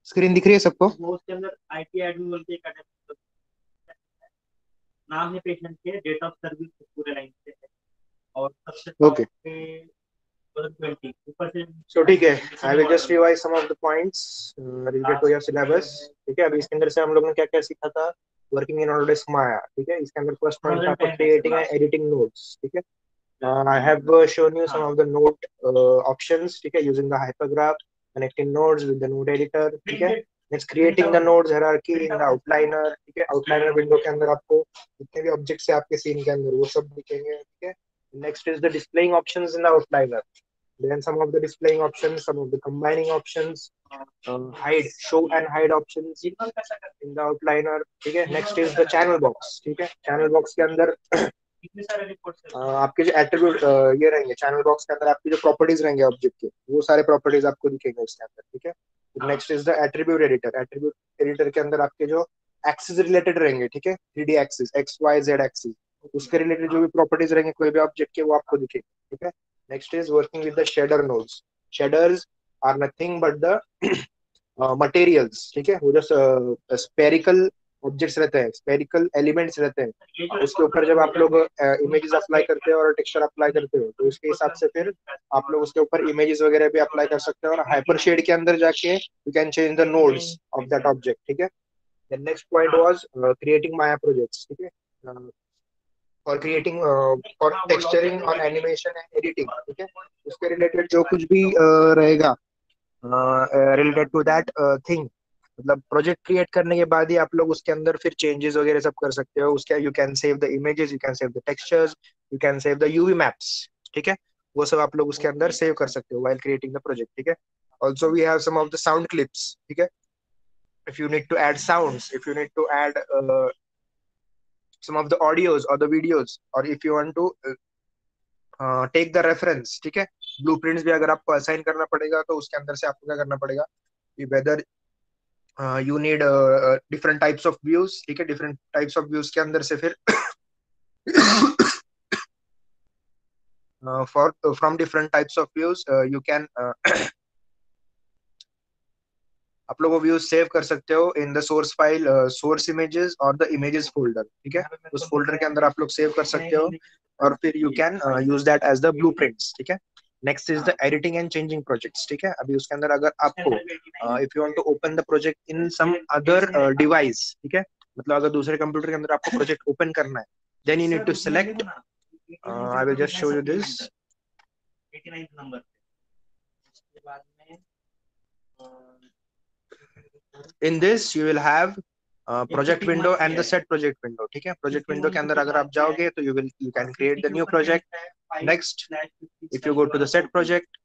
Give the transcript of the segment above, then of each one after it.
Screen दिख रही है सबको? वो उसके अंदर आईटी एडमिन बोल के एक attachment नाम है पेशेंट के, डेट ऑफ सर्विस पूरे लाइन से है, और सबसे टॉप ओके, पे 2020 ऊपर से सो ठीक है, I will just revise some of the points related to your syllabus. ठीक है, अभी इसके अंदर से हम लोगों ने क्या क्या सीखा था? वर्किंग इन ऑटोडेस्क माया। ठीक है, इसके अंदर फर्स्ट पॉइंट था आपका 2010 क्रिएटिंग एंड एडिटिंग नोट्स। ठीक है, I have shown you some हाँ of the note options. ठीक है, using the hypergraph, connecting nodes with the node editor. ठीक है, printed next print creating the out nodes hierarchy print in the out outliner. ठीक है, outliner window के अंदर आपको जितने भी objects है आपके scene के अंदर वो सब दिखेंगे। ठीक है, next is the displaying options in the outliner. Then some of the displaying options, some of the combining options, hide, show and hide options signal कैसा करते in the outliner. ठीक है, हैं next सिग्नल is कैसा the करते channel हैं, box. ठीक है, channel box के अंदर कितने सारे रिपोर्ट्स है उसमें। आपके जो एट्रीब्यूट ये रहेंगे चैनल बॉक्स के अंदर, आपकी जो प्रॉपर्टीज रहेंगे ऑब्जेक्ट के, वो सारे प्रॉपर्टीज आपको दिखेंगे इसके अंदर। ठीक है, हाँ next is the attribute editor. Attribute editor के अंदर आपके जो एक्सिस रिलेटेड रहेंगे, ठीक है, 3D axis, X Y Z axis, उसके रिलेटेड जो हाँ भी प्रॉपर्टीज रहेंगे कोई भी ऑब्जेक्ट के, वो आपको दिखेंगे। ठीक है, next is working with the shader nodes. Shaders are nothing but the materials. ठीक है, वो जो स्पेरिकल ऑब्जेक्ट्स रहते हैं, स्पेरिकल एलिमेंट्स रहते हैं, ये जो उसके रिपोर्ट ऊपर खत्म जब हो आप गया लोग इमेजेस अप्लाई करते हो और टेक्सचर अप्लाई करते हो, तो उसके हिसाब से फिर आप लोग उसके ऊपर इमेजेस वगैरह भी अप्लाई कर सकते हो, और हाइपर शेड के अंदर जाके you can change the nodes of that object. ठीक है, द नेक्स्ट पॉइंट हाँ वाज क्रिएटिंग माया प्रोजेक्ट्स। ठीक है, और क्रिएटिंग और हाँ वो लॉगिन टेक्सचरिंग नहीं और किया था। Animation and editing. ठीक है, उसके रिलेटेड जो कुछ भी रहेगा रिलेटेड टू दैट थिंग, मतलब प्रोजेक्ट क्रिएट करने के बाद ही आप लोग उसके अंदर फिर चेंजेस वगैरह सब कर सकते हो उसके। You can save the images, you can save the textures, you can save the UV maps. ठीक है, वो सब आप लोग उसके अंदर सेव कर सकते हो while creating the project। ठीक है, also we have some of the sound clips। ठीक है, if you need to add sounds, if you need to add some of the audios or the videos, or if you want to take the reference. ठीक है, blueprints भी अगर आपको assign करना पड़ेगा तो उसके अंदर से आपको क्या करना पड़ेगा कि whether you need different types of views. ठीक है, डिफरेंट टाइप्स ऑफ व्यूज के अंदर से फिर for from different types of views you can आप लोग वो व्यूज सेव कर सकते हो in the source file, source images और द इमेजेस फोल्डर। ठीक है, उस फोल्डर के अंदर आप लोग सेव कर सकते हो, और फिर you can use that as the blueprints. ठीक है, next is the editing and changing projects. ठीक है, अभी उसके अंदर अगर आपको if you want to open the project in some other device, ठीक है, मतलब अगर दूसरे कंप्यूटर के अंदर आपको प्रोजेक्ट ओपन करना है, then you need to select, I will just show you this. 89 number के बाद में in this you will have project window and the set project window. ठीक है, प्रोजेक्ट विंडो के अंदर अगर आप जाओगे तो you can create the new project. Next, if you go to the set project,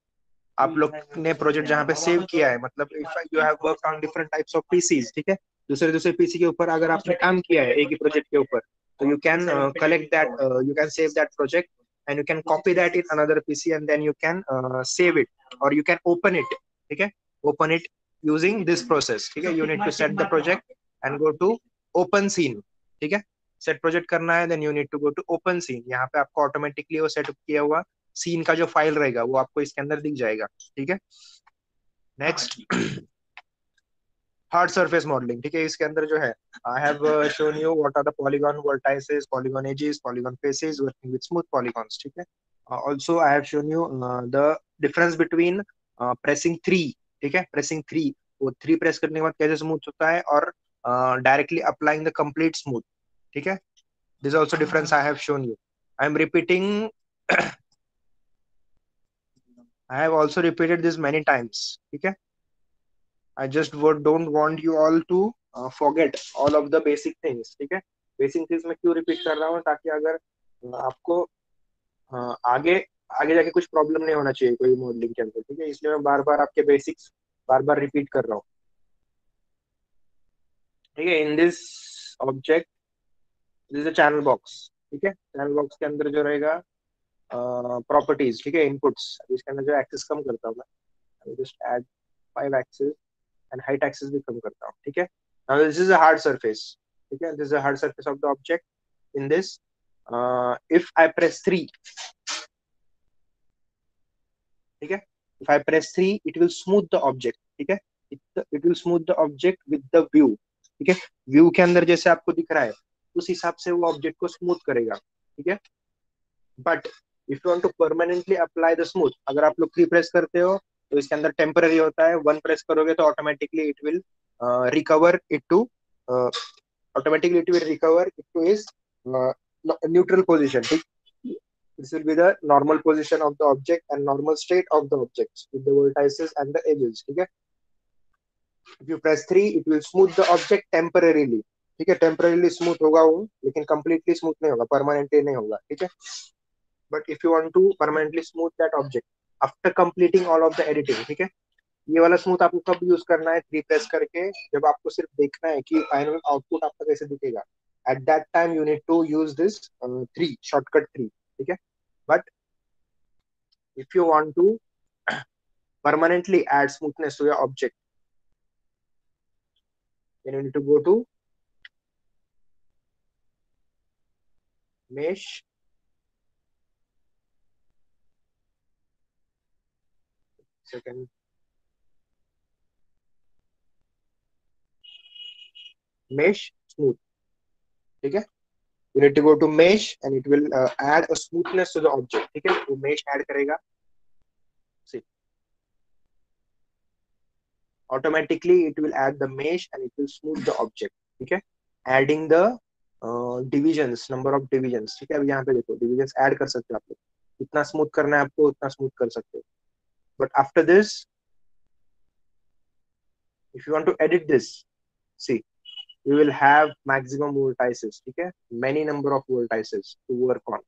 आप लोग ने प्रोजेक्ट जहाँ पे सेव किया है, मतलब if you have worked on different types of pieces, ठीक है, दूसरे दूसरे पीसी के ऊपर अगर आपने काम किया है एक ही प्रोजेक्ट के ऊपर, तो you can collect that, you can save that project and you can copy that in another PC, and then you can save it or you can open it. ठीक है, open it using this process. ठीक है, you need to set the project and go to open scene. ठीक है, set project करना है, then you need to go to open scene. यहाँ पे आपको ऑटोमेटिकली वो सेटअप किया हुआ सीन का जो फाइल रहेगा वो आपको इसके अंदर दिख जाएगा। ठीक है, नेक्स्ट, हार्ड सरफेस मॉडलिंग। ठीक है, इसके अंदर जो है I have shown you what are the polygon vertices, polygon edges, polygon faces, working with smooth polygons. ठीक है, also I have shown you the difference between pressing three. ठीक है, प्रेसिंग थ्री, वो थ्री प्रेस करने के बाद कैसे smooth होता है, और directly applying the complete smooth. ठीक है, this also difference I have shown you. I am repeating, I have also repeated this many times. ठीक है, I just don't want you all to forget all of the basic things. ठीक है, basic things मैं क्यों repeat कर रहा हूँ, ताकि अगर आपको आगे आगे जाके कुछ प्रॉब्लम नहीं होना चाहिए कोई मॉडलिंग के अंदर। ठीक है, इसलिए मैं बार बार आपके बेसिक्स बार बार रिपीट कर रहा हूँ। ठीक है, in this object, this is channel box. ठीक है, चैनल बॉक्स के अंदर जो रहेगा प्रॉपर्टीज। ठीक है, इनपुट्स, इसके अंदर जो एक्सेस कम करता हूँ मैं, just add 5 axes and height axes भी कम करता हूँ। ठीक है, now this is a hard surface. ठीक है, this is a hard surface of the object. In this, if I press 3, ठीक है, if I press 3 it will smooth the object. ठीक है, it will smooth the object with the view, ठीक है। View के अंदर जैसे आपको दिख रहा है उस हिसाब से वो ऑब्जेक्ट को स्मूथ करेगा, ठीक है। But if you want to permanently apply the smooth, अगर आप लोग 3 प्रेस करते हो तो इसके अंदर टेम्पररी होता है, 1 प्रेस करोगे तो automatically it will recover it to automatically it will recover it to its neutral position, ठीक। This will be the normal position of the object and normal state of the objects with the vertices and the edges, ठीक है। If you press 3 it will smooth the object temporarily, ठीक है। temporarily smooth होगा वो, लेकिन completely smooth नहीं होगा, permanently नहीं होगा, ठीक है। But if you want to permanently smooth that object after completing all of the editing, ठीक है। ये वाला स्मूथ आपको कब यूज करना है, 3 प्रेस करके, जब आपको सिर्फ देखना है कि फाइनल आउटपुट आपका कैसे दिखेगा, at that time you need to use this 3 shortcut 3, ठीक है। But if you want to permanently add smoothness to your object, then you need to go to mesh, second, mesh smooth, ठीक है। you need to go to mesh and it will add a smoothness to the object, ठीक है। वो mesh add करेगा, see automatically it will add the mesh and it will smooth the object, ठीक है। adding the divisions, number of divisions, ठीक है। अब यहाँ पे देखो divisions add कर सकते हो आप लोग, जितना स्मूथ करना है आपको उतना स्मूथ कर सकते हो। but after this if you want to edit this, see you will have maximum vertices, ठीक है, many number of vertices to work on,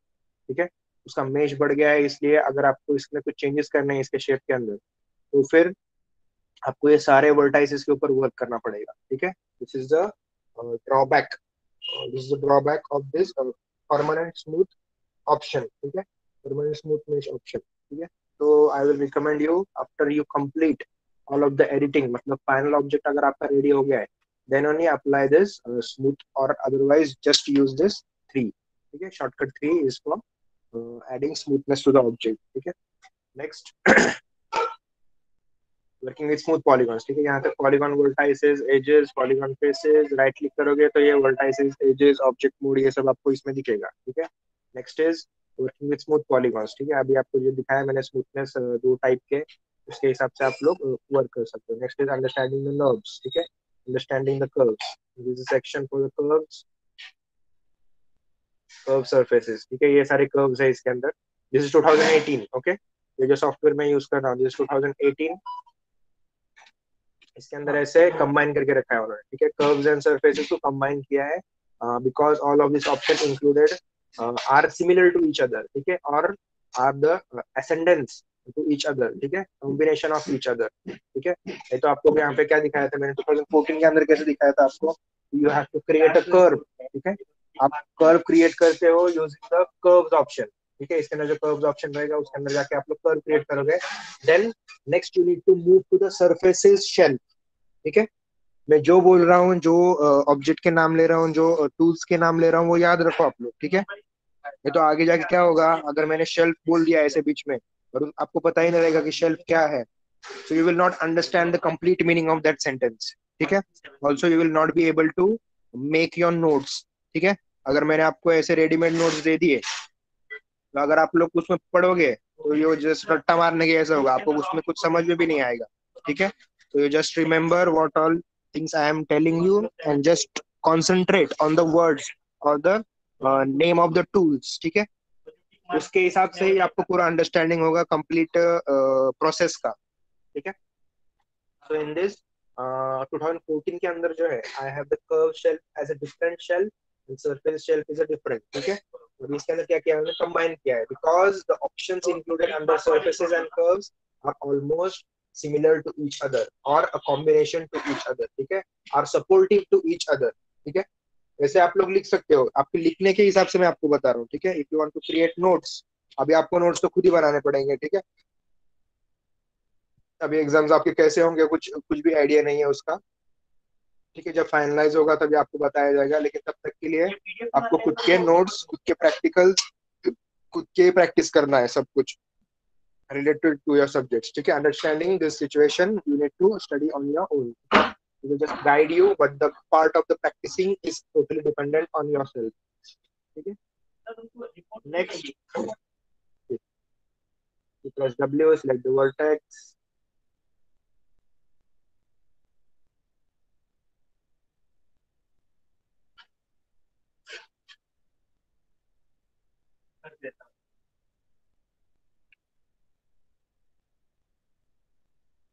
ठीक है। उसका मेश बढ़ गया है, इसलिए अगर आपको इसमें कुछ चेंजेस करने हैं इसके शेप के अंदर तो फिर आपको ये सारे वर्टाइसेस के ऊपर वर्क करना पड़ेगा, ठीक है। This is the drawback, this is the drawback of this permanent smooth option, ठीक है, परमानेंट स्मूथ मेश ऑप्शन, ठीक है। तो I will recommend you after you complete all of the editing, मतलब फाइनल ऑब्जेक्ट अगर आपका रेडी हो गया है then only apply this smooth, और अदरवाइज जस्ट यूज दिस 3, ठीक है। Shortcut 3 is for adding smoothness to the object, ठीक है। Next working with smooth polygons, ठीक है। यहाँ पे polygon vertices edges polygon faces, right click करोगे तो ये वर्टाइसेस एजेस ऑब्जेक्ट मोड ये सब आपको इसमें दिखेगा, ठीक है। Next is working with smooth polygons, ठीक है। अभी आपको जो दिखाया मैंने स्मूथनेस 2 टाइप के, उसके हिसाब से आप लोग वर्क कर सकते हो। Next is understanding the nerves, ठीक है, understanding the curves, this is section for the curves, curve surfaces, ठीक है। ये सारे कर्व्स है इसके अंदर। This is 2018, okay. ये जो सॉफ्टवेयर मैं यूज कर रहा हूँ दिस इज 2018, इसके अंदर ऐसे कंबाइन करके रखा है उन्होंने, ठीक है। कर्व्स एंड सरफेसेस को कंबाइन किया है because all of this option included are similar to each other, ठीक है, और are the ascendance to each other, ठीक है, कॉम्बिनेशन ऑफ ईच अदर, ठीक है। ये तो आपको यहाँ पे क्या दिखाया था मैंने 2014 के अंदर कैसे दिखाया था आपको, you have to create a curve, ठीक है। आप कर्व क्रिएट करते हो यूजिंग द कर्व्स ऑप्शन, ठीक है। इसके अंदर जो कर्व्स ऑप्शन रहेगा उसके अंदर जाके आप लोग कर्व क्रिएट करोगे। Then next you need to move to the surfaces shell, ठीक है। मैं जो बोल रहा हूँ, जो ऑब्जेक्ट के नाम ले रहा हूँ, जो टूल्स के नाम ले रहा हूँ, वो याद रखो आप लोग, ठीक है। ये तो आगे जाके क्या होगा अगर मैंने शेल्फ बोल दिया ऐसे बीच में और आपको पता ही नहीं रहेगा कि शेल्फ क्या है, so you will not understand the complete meaning of that sentence, ठीक है। also you will not be able to make your notes, ठीक है। अगर मैंने आपको ऐसे रेडीमेड नोट्स दे दिए तो अगर आप लोग उसमें पढ़ोगे तो ये जस्ट रट्टा मारने के ऐसा होगा, आपको उसमें कुछ समझ में भी नहीं आएगा, ठीक है। तो you just remember what all things I am telling you and just concentrate on the words or the name of the tools, ठीक है। उसके हिसाब से ही आपको पूरा अंडरस्टैंडिंग होगा कंप्लीट प्रोसेस का, ठीक है। So in this 2014 के अंदर जो है I have the curve shelf as a different shelf and surface shelf is a different, ठीक है। और इसके अंदर क्या किया हमने कंबाइन किया है because the options included under surfaces and curves are almost similar to each other or a combination to each other, ठीक है, are supportive to each other, ठीक है। वैसे आप लोग लिख सकते हो, आपके लिखने के हिसाब से मैं आपको बता रहा हूँ, ठीक है। If you want to create notes, अभी आपको नोट्स तो खुद ही बनाने पड़ेंगे, ठीक है। अभी एग्जाम्स आपके कैसे होंगे कुछ कुछ भी आइडिया नहीं है उसका, ठीक है। जब फाइनलाइज होगा तभी आपको बताया जाएगा, लेकिन तब तक के लिए आपको खुद के नोट्स, खुद के प्रैक्टिकल्स, खुद के प्रैक्टिस करना है सब कुछ। related to your subjects. ठीक है, understanding this situation you need to study on your own. We will just guide you, but the part of the practicing is totally dependent on yourself. ठीक है, next plus W, select the vertex.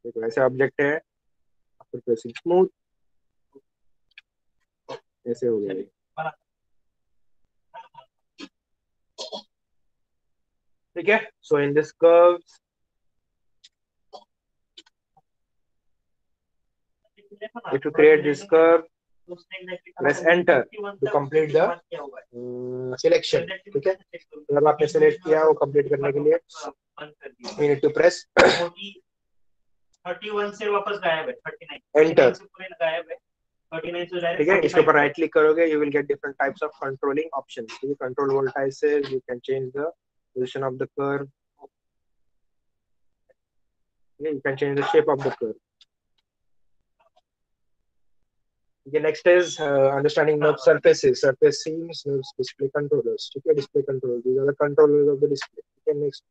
देखो ऐसे object है, after pressing smooth ऐसे हो गया। ठीक है, so in this curves if you create this curve, press enter to complete the selection. ठीक है, जब आपने सेलेक्ट किया वो कंप्लीट करने के लिए you need to press 31 से वापस गायब है, 39 enter. से पूरे गायब है, 39 से डायरेक्ट। ठीक है, इसके ऊपर राइट क्लिक करोगे, you will get different types of controlling options. ठीक है, control vertices, you can change the position of the curve. You can change the shape of the curve. Okay, next is understanding nerve surfaces, surface seams, nerve display controllers. ठीक है, display controllers, these are the controllers of the display. ठीक है, next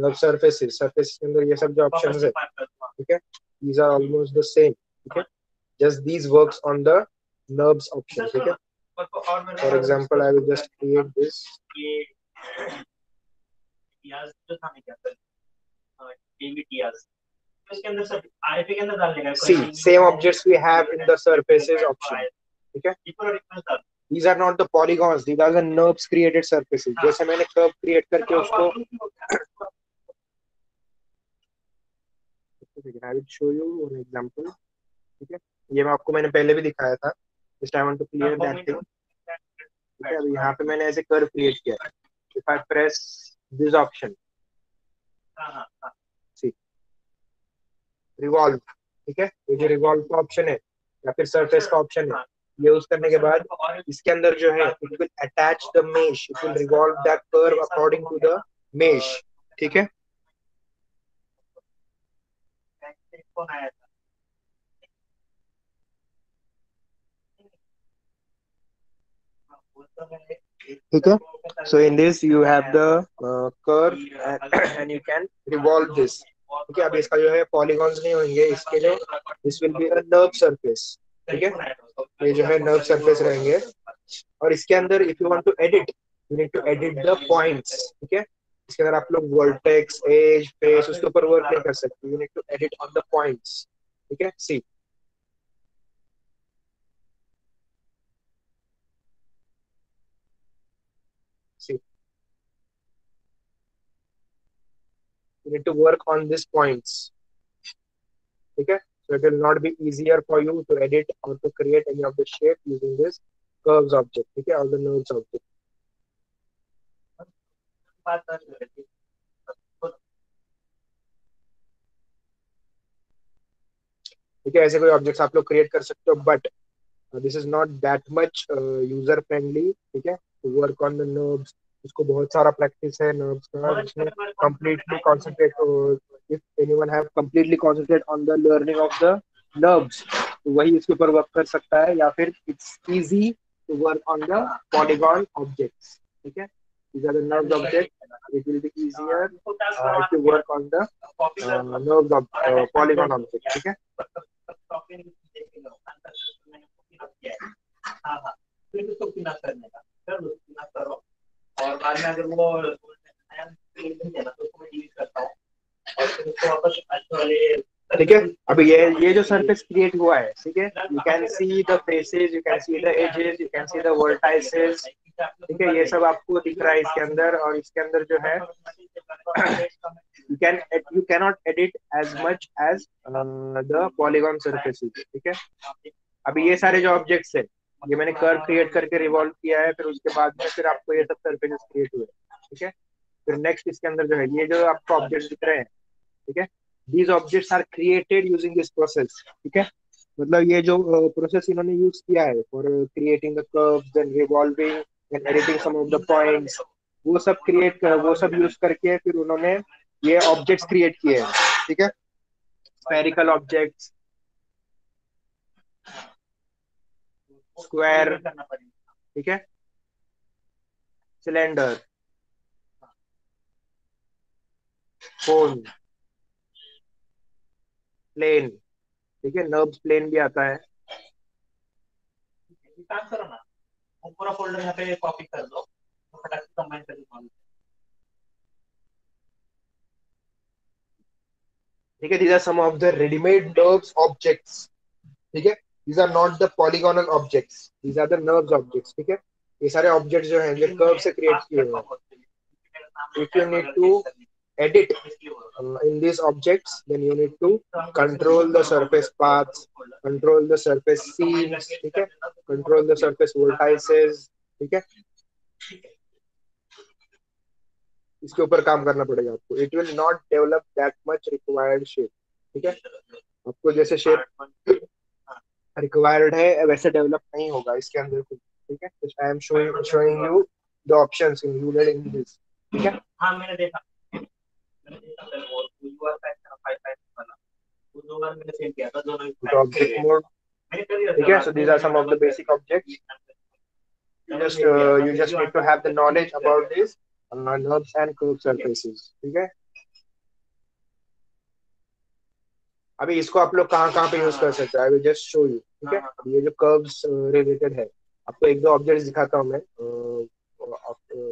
nerve surfaces, surface के अंदर ये सब जो options है, ठीक है, these are almost the same. ठीक है, just these works on the nerves option. ठीक है, for example I will just create this. See, same objects we have in the surfaces option. ठीक है, these are not the polygons, these are the NURBS created surfaces. जैसे मैंने curve create करके उसको I will show you one example. ठीक है, ये मैं आपको मैंने पहले भी दिखाया था, just I want to clear that thing. ठीक है, अभी यहाँ पे मैंने ऐसे curve create किया। If I press this option, see, revolve. ठीक है, ये जो revolve का ऑप्शन है या फिर surface का ऑप्शन है, ये यूज करने के बाद इसके अंदर जो है it will attach the mesh, it will revolve that curve according to the mesh. ठीक है, ठीक है, so in this you have the curve and you can revolve this. ठीक है, अब इसका जो है polygons नहीं होंगे, इसके जो this will be a nerve surface. ठीक है, ये जो है nerve surface रहेंगे, और इसके अंदर if you want to edit, you need to edit the points. ठीक है, इसके अंदर आप लोग vertex, edge, face उसके ऊपर वर्क नहीं कर सकते, you need to edit on the points. ठीक है, see, see, you need to work on these points. ठीक है, so it will not be easier for you to edit or to create any of the shape using this curves object. ठीक है, or the nodes object. ठीक है, ऐसे कोई objects आप लोग क्रिएट कर सकते हो, but this is not that much user friendly. ठीक है, to work on the NURBS, उसको बहुत सारा प्रैक्टिस है नर्व्स का, जिसमें completely concentrate, if anyone have completely concentrate on the learning of the NURBS, तो वही इसके ऊपर वर्क कर सकता है, या फिर it's easy to work on the polygon objects. ठीक है, these are the nerves object, it will be easier if you work on the nerves of polygon object. ठीक है, और बाद में अगर वो ठीक है, अभी ये जो सरफेस क्रिएट हुआ है, ठीक है, you can see the faces, you can see the edges, you can see the vertices. ठीक है, ये सब आपको दिख रहा है इसके अंदर, और इसके अंदर जो है you cannot edit as much as the polygon surfaces. ठीक है, अभी ये सारे जो ऑब्जेक्ट्स है, ये मैंने कर्व क्रिएट करके रिवॉल्व किया है, फिर उसके बाद में फिर आपको ये सब सरफेसेस क्रिएट हुए. ठीक है, फिर नेक्स्ट इसके अंदर जो है ये जो आपको ऑब्जेक्ट्स दिख रहे हैं, ठीक है, these objects are created using this process. ठीक है, मतलब ये जो प्रोसेस इन्होंने यूज किया है for creating the curves and revolving and editing some of the points, वो सब यूज करके फिर उन्होंने ये ऑब्जेक्ट्स क्रिएट किए हैं, ठीक है, स्फेरिकल ऑब्जेक्ट्स, स्क्वायर, करना पड़ेगा। ठीक है, सिलेंडर, कोन, प्लेन, ठीक है, नर्व्स प्लेन भी आता है। एक काम करो ना, वो पूरा फोल्डर यहाँ पे कॉपी कर दो, तो फटाक से कंबाइन करके कॉल। ठीक है, these are some of the ready-made nerves objects, ठीक है, these are not the polygonal objects, these are the nerves objects, ठीक है, ये सारे ऑब्जेक्ट्स जो हैं जो कर्व से क्रिएट किए हुए हैं। If you need to edit in these objects, then you need to control the surface paths, control the surface seams, ठीक है, control the surface vertices, ठीक है, इसके ऊपर काम करना पड़ेगा आपको। It will not develop that much required shape, ठीक है, आपको जैसे शेप रिक्वायर्ड है वैसे डेवलप नहीं होगा इसके अंदर कुछ, ठीक है, I am showing you the options included in this, ठीक है। हाँ मैंने देखा, मैंने देखा पहले, और यूआर पैक था 5 वाला, वो 2 बार मैंने सेव किया था, दोनों ऑब्जेक्ट मोड, मैंने कर दिया ठीक है, so these are some of the basic objects. You just need to have the knowledge about this nerves and curved surfaces, ठीक है। अभी इसको आप लोग कहाँ कहाँ पे यूज कर सकते हो, आई विल जस्ट शो यू, ठीक है। अब ये जो कर्व्स रिलेटेड है, आपको एक दो ऑब्जेक्ट्स दिखाता हूँ मैं,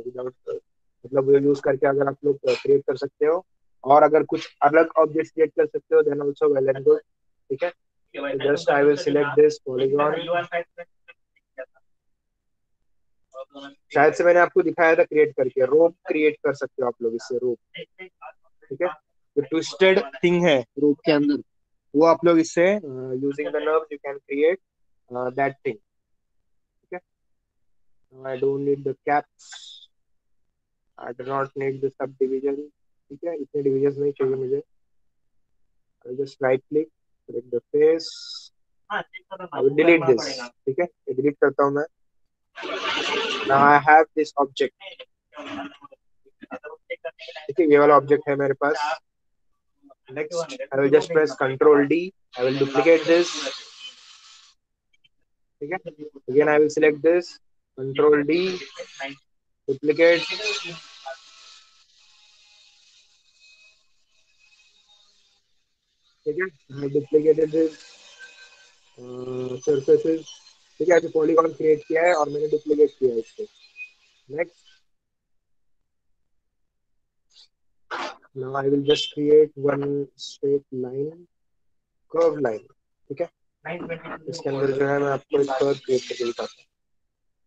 विदाउट मतलब वो यूज करके अगर आप लोग क्रिएट कर सकते हो, और अगर कुछ अलग ऑब्जेक्ट्स क्रिएट कर सकते हो then also well and good, ठीक है। Just I will select this polygon, शायद से मैंने आपको दिखाया था क्रिएट करके, रोप क्रिएट कर सकते हो आप लोग इससे, रोप, ठीक है, जो ट्विस्टेड थिंग है रोप के अंदर, वो आप लोग इससे using the nerves you can create that thing, ठीक है। I don't need the caps, I do not need the sub division, ठीक है, इतने डिवीजन नहीं चाहिए मुझे। I just right click, select the face, I will delete this, ठीक है, डिलीट करता हूँ मैं। Now I have this object, ठीक है, ये वाला ऑब्जेक्ट है मेरे पास। Next, I will just press Control D. I will duplicate this. Okay. Again, I will select this. Control D. Duplicate. Okay. I duplicated this surfaces. ठीक है, अभी polygon create किया है और मैंने डुप्लीकेट किया है इसको। Next, now I will just create one straight line, curve line, ठीक है। इसके अंदर जो है मैं आपको एक कर्व क्रिएट करके दिखाता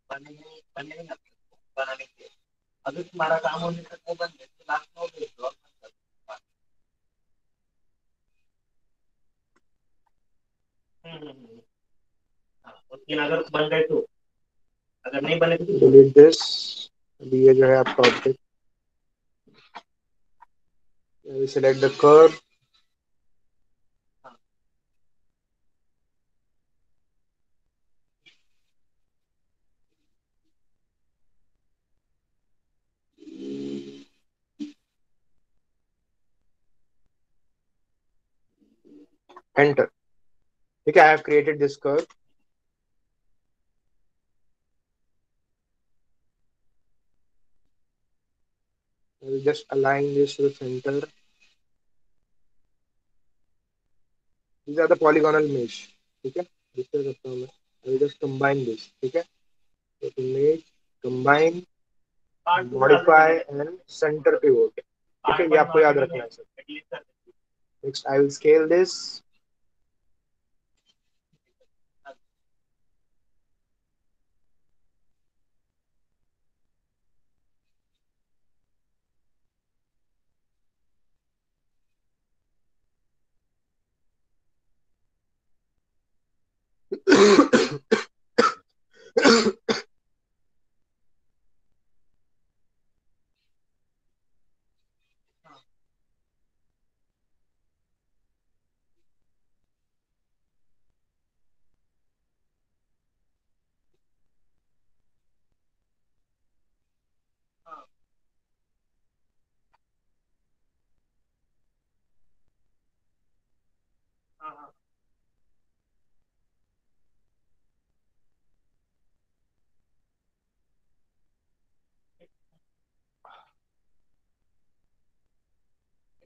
बनाने के लिए अभी तुम्हारा काम होने तक वो बन गए तो लास्ट में वो भेज दो। और 3 अगर बन गए तो, अगर नहीं बने तो हूँ। डिलीट दिस, अभी ये जो है आपका object, select the curve, enter, ठीक है, I have created this curve. I will just align this to the center. These are the polygonal mesh, ठीक है, दूसरे करता हूँ मैं। I will just combine this, ठीक है, so to mesh, combine, modify and center pivot, ठीक है, ये आपको याद रखना है sir. Next, I will scale this.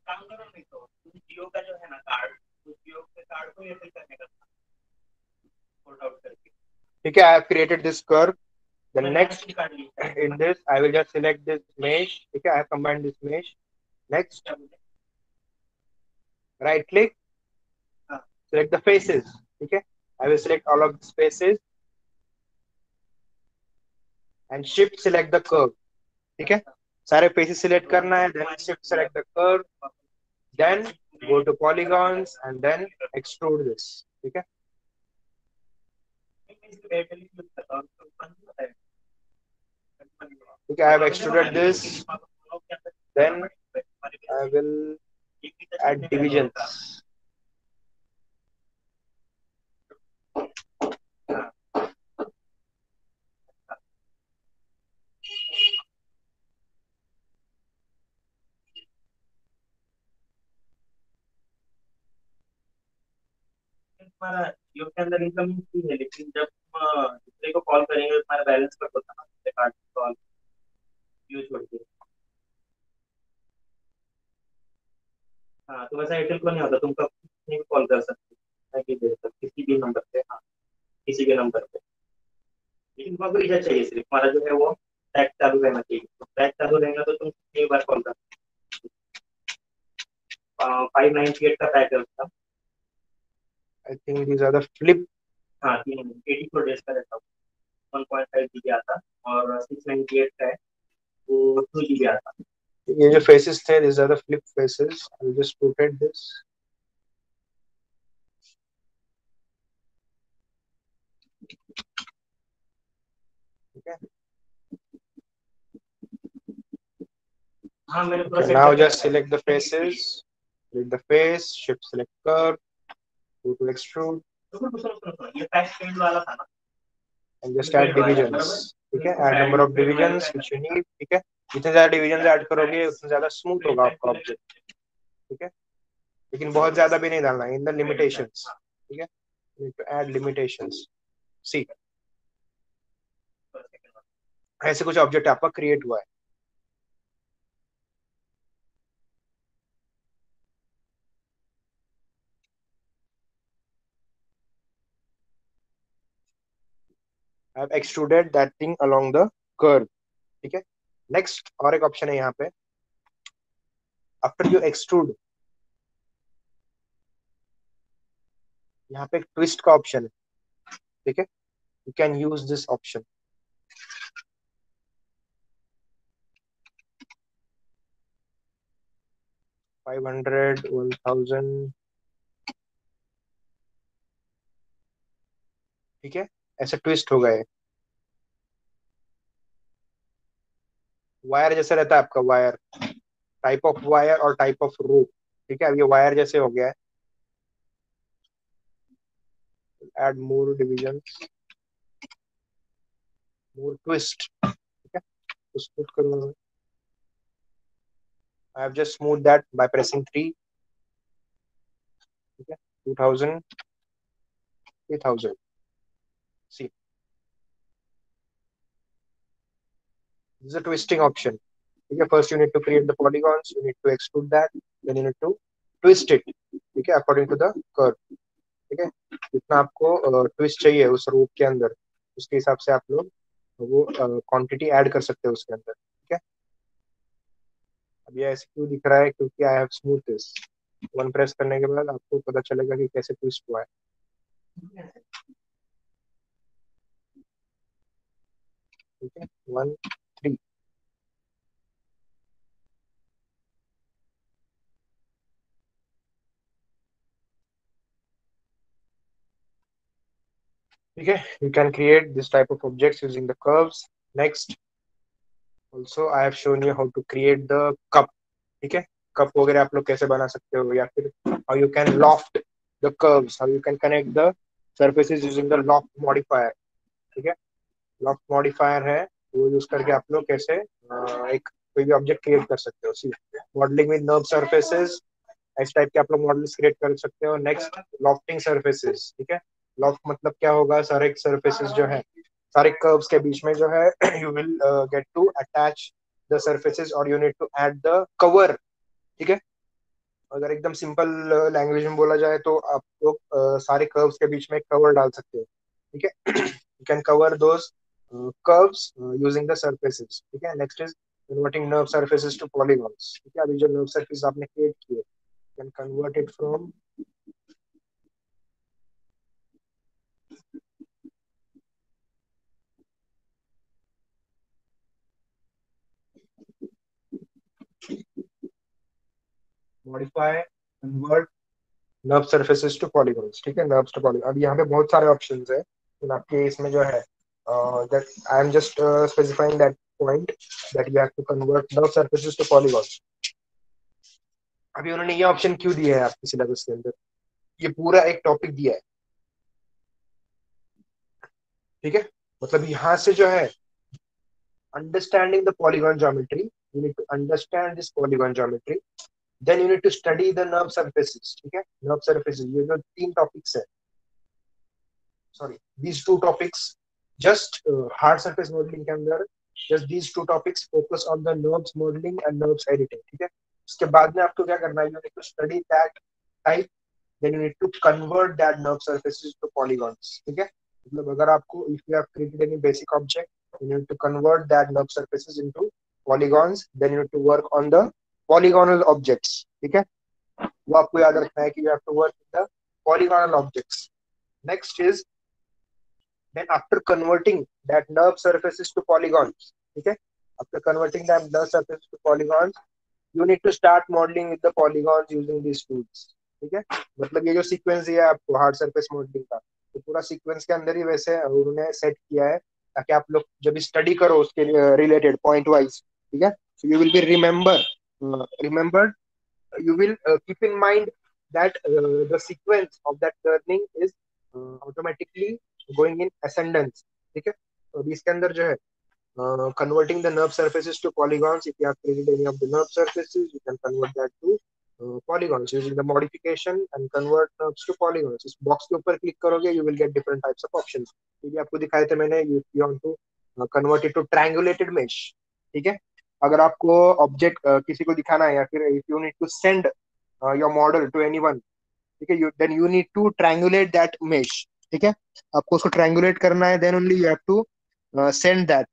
काम करो नहीं तो जियो का जो है ना कार्ड, उस जियो के कार्ड को ये फिल करने का, फोल्ड आउट करके। ठीक है, I have created this curve. Then मैंने next एनएफसी कार्ड लिया है। in this I will just select this mesh. ठीक है, I have combined this mesh. Next, क्या बोले? right click, हाँ, select the faces. ठीक है, I will select all of the faces and shift select the curve. ठीक है, सारे faces select करना है, then shift select the curve, then go to polygons and then extrude this. ठीक है, मैं इसको एयरटेल यूज करता हूँ, तो बंद होता है। ठीक है, I have extruded this. Then I will add divisions. हमारा जियो के अंदर इनकमिंग फ्री है, लेकिन जब हम दूसरे को कॉल करेंगे हमारा बैलेंस कट होता है ना, दूसरे कार्ड कॉल जियो छोड़ के। हाँ, तो वैसा एयरटेल को नहीं होता, तुम कब किसी भी कॉल कर सकते हो, मैं भी दे सकता किसी भी नंबर पे। हाँ, किसी भी नंबर पे, लेकिन तुमको रिचार्ज चाहिए, सिर्फ हमारा जो है वो पैक चालू रहना चाहिए। तो पैक चालू रहेगा तो तुम कितनी बार कॉल कर, 598 का पैक है उसका। I think these are the flip. हाँ, 84 डेज का रहता है, 1.5 GB आता, और 698 का है, वो 2 GB आता। ये जो faces थे, these are the flip faces. I will just rotate this. ठीक है, हाँ, मैंने पूरा okay, सेट now करके just रखा है। select the faces, select the face, shift select curve, go to extrude सुनो सुनो सुनो सुनो, ये पैक पेंट वाला था ना, and just ये add पेंट वाला है divisions. बराबर। ठीक है, इसको add pad number of paint वाले divisions पैक which करते you हैं। need. ठीक है, जितने ज्यादा divisions ऐड करोगे उतने ज्यादा स्मूथ होगा आपका ऑब्जेक्ट। ठीक है, लेकिन बहुत ज्यादा भी नहीं डालना, इन द लिमिटेशंस। ठीक है, you need to add limitations. See, ऐसे कुछ ऑब्जेक्ट आपका क्रिएट हुआ है। I have extruded that thing along the curve. ठीक है, नेक्स्ट और एक ऑप्शन है यहाँ पे, आफ्टर यू एक्सट्रूड, यहाँ पे एक ट्विस्ट का ऑप्शन है। ठीक है, you can use this option. 500, 1000। ठीक है, ऐसे ट्विस्ट हो गए, वायर जैसे रहता है आपका, वायर टाइप ऑफ वायर और टाइप ऑफ रूप। ठीक है, अब ये वायर जैसे हो गया है। एड मोर डिविजन, मोर ट्विस्ट। ठीक है, तो स्मूथ करूंगा। I have just smooth that by pressing 3। ठीक है, 2000, 3000। सी, this is a twisting option. ठीक है, first you need to create the polygons, you need to extrude that, then you need to twist it. ठीक है, according to the curve। ठीक है, जितना आपको ट्विस्ट चाहिए उस रूप के अंदर, उसके हिसाब से आप लोग वो क्वांटिटी ऐड कर सकते हो उसके अंदर। ठीक है, अब ये ऐसे क्यों दिख रहा है, क्योंकि I have smooth this. One press करने के बाद आपको पता चलेगा कि कैसे ट्विस्ट हुआ है। ठीक है, 1 3। ठीक है, you can create this type of objects using the curves. Next, also I have shown you how to create the cup। ठीक है, कप वगैरह आप लोग कैसे बना सकते हो, या फिर how you can loft the curves, how you can connect the surfaces using the loft modifier। ठीक है, लॉफ्ट मॉडिफायर है, वो यूज करके आप लोग कैसे एक कोई भी ऑब्जेक्ट क्रिएट कर सकते हो। सी, मॉडलिंग विद नर्व सरफेसेस, इस टाइप के आप लोग मॉडल्स क्रिएट कर सकते हो। Next, lofting surfaces. ठीक है, लॉफ्ट मतलब क्या होगा, सारे सरफेसेस जो है, सारे कर्व्स के बीच में जो है you will get to attach the surfaces और you need to add the cover. ठीक है, अगर एकदम सिंपल लैंग्वेज में बोला जाए तो आप लोग सारे कर्व्स के बीच में एक कवर डाल सकते हो, ठीक है। You can cover those curves using the surfaces, ठीक है। Next is converting NURBS surfaces to polygons, ठीक है। अभी जो नर्व सरफेस आपने क्रिएट किए, can convert it from modify convert NURBS surfaces to polygons, ठीक है। नर्व्स टू पॉलीगॉन, अब यहाँ पे बहुत सारे ऑप्शंस है, लेकिन आपके इसमें जो है that I am just specifying that point that you have to convert NURBS surfaces to polygons. अभी उन्होंने ये ऑप्शन क्यों दिया है आपके सिलेबस के अंदर, ये पूरा एक टॉपिक दिया है, ठीक है। मतलब यहाँ से जो है understanding the polygon geometry, you need to understand this polygon geometry, then you need to study the NURBS surfaces, ठीक है। नर्व सरफेसेस, ये जो तीन टॉपिक्स है, sorry, these two topics, just hard surface modeling के अंदर just these two topics focus on the nerves modeling and nerves editing, ठीक है। उसके बाद में आपको क्या करना है, you need to study that type, then you need to convert that nerve surfaces to polygons, ठीक है। मतलब अगर आपको if you have created any basic object, you need to convert that nerve surfaces into polygons, then you need to work on the polygonal objects, ठीक है। वो आपको याद रखना है कि you have to work with the polygonal objects. Next is then after converting that nerve surfaces to polygons, okay, after converting that nerve surfaces to polygons, you need to start modeling with the polygons using these tools, ठीक है। मतलब ये जो sequence दिया है आपको hard surface modelling का, तो पूरा सीक्वेंस के अंदर ही वैसे उन्होंने सेट किया है ताकि आप लोग जब स्टडी करो उसके रिलेटेड पॉइंट वाइज, ठीक है। So you will be remembered, you will keep in mind that the sequence of that learning is automatically going in ascendance, ठीक है। तो अभी इसके अंदर जो है converting the nerve surfaces to polygons, if you have created any of the nerve surfaces you can convert that to polygons using the modification and convert nerves to polygons. इस box के ऊपर क्लिक करोगे you will get different types of options, ये भी आपको दिखाए थे मैंने। you want to convert it to triangulated mesh, ठीक है। अगर आपको ऑब्जेक्ट किसी को दिखाना है या फिर if you need to send your model to anyone, ठीक है, then you need to triangulate that mesh, ठीक है। आपको उसको ट्रायंगुलेट करना है, then only you have to send that.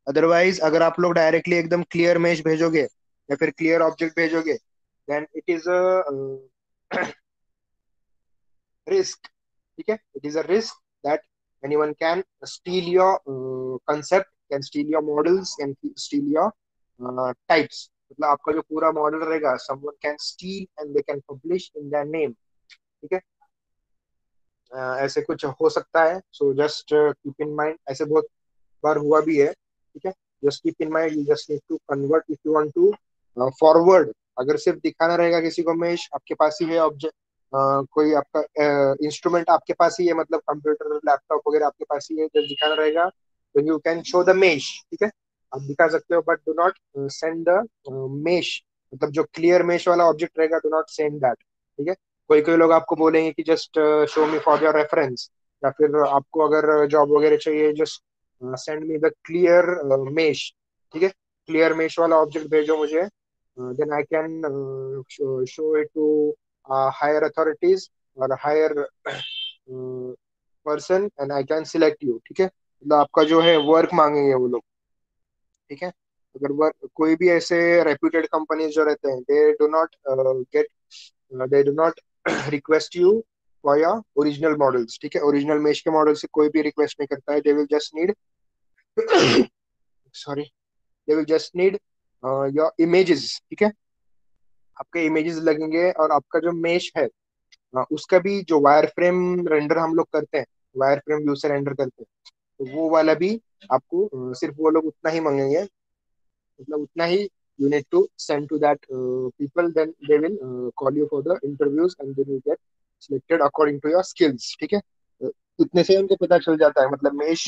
Otherwise अगर आप लोग डायरेक्टली एकदम क्लियर मेश भेजोगे या फिर क्लियर ऑब्जेक्ट भेजोगे, then it is a risk, ठीक है। It is a risk that anyone can steal your concept, can steal your models, can steal your types। मतलब आपका जो पूरा मॉडल रहेगा someone can steal and they can publish in their name, ठीक है। ऐसे कुछ हो सकता है, so just keep in mind, ऐसे बहुत बार हुआ भी है, ठीक है। Just keep in mind, you just need to convert if you want to forward. अगर सिर्फ दिखाना रहेगा किसी को मेश, आपके पास ही है ऑब्जेक्ट, कोई आपका इंस्ट्रूमेंट आपके पास ही है, मतलब कंप्यूटर लैपटॉप वगैरह आपके पास ही है, जब दिखाना रहेगा तो you can show the mesh, ठीक है। आप दिखा सकते हो, but do not send the mesh, मतलब जो क्लियर मेश वाला ऑब्जेक्ट रहेगा, डू नॉट सेंड दैट, ठीक है। कोई कोई लोग आपको बोलेंगे कि just show me for your reference, या फिर आपको अगर जॉब वगैरह चाहिए just send me the clear mesh, ठीक है। क्लियर मेश वाला ऑब्जेक्ट भेजो मुझे, then I can show it to higher authorities और higher person and I can select you, ठीक है। मतलब आपका जो है वर्क मांगेंगे वो लोग, ठीक है। अगर वर्क कोई भी ऐसे रेप्यूटेड कंपनीज जो रहते हैं, they do not gate, they do not request you for your original models, ठीक है। ओरिजिनल मेश के मॉडल से कोई भी रिक्वेस्ट नहीं करता है, they will just need sorry, they will just need your images, ठीक है। आपके इमेजेस लगेंगे और आपका जो मेश है उसका भी जो वायर फ्रेम रेंडर हम लोग करते हैं, वायर फ्रेम व्यू से रेंडर करते हैं, तो वो वाला भी आपको सिर्फ वो लोग उतना ही मांगेंगे, मतलब उतना ही you need to send to that people, then they will call you for the interviews and then you get selected according to your skills, ठीक है। उतने से उनको पता चल जाता है, मतलब मेश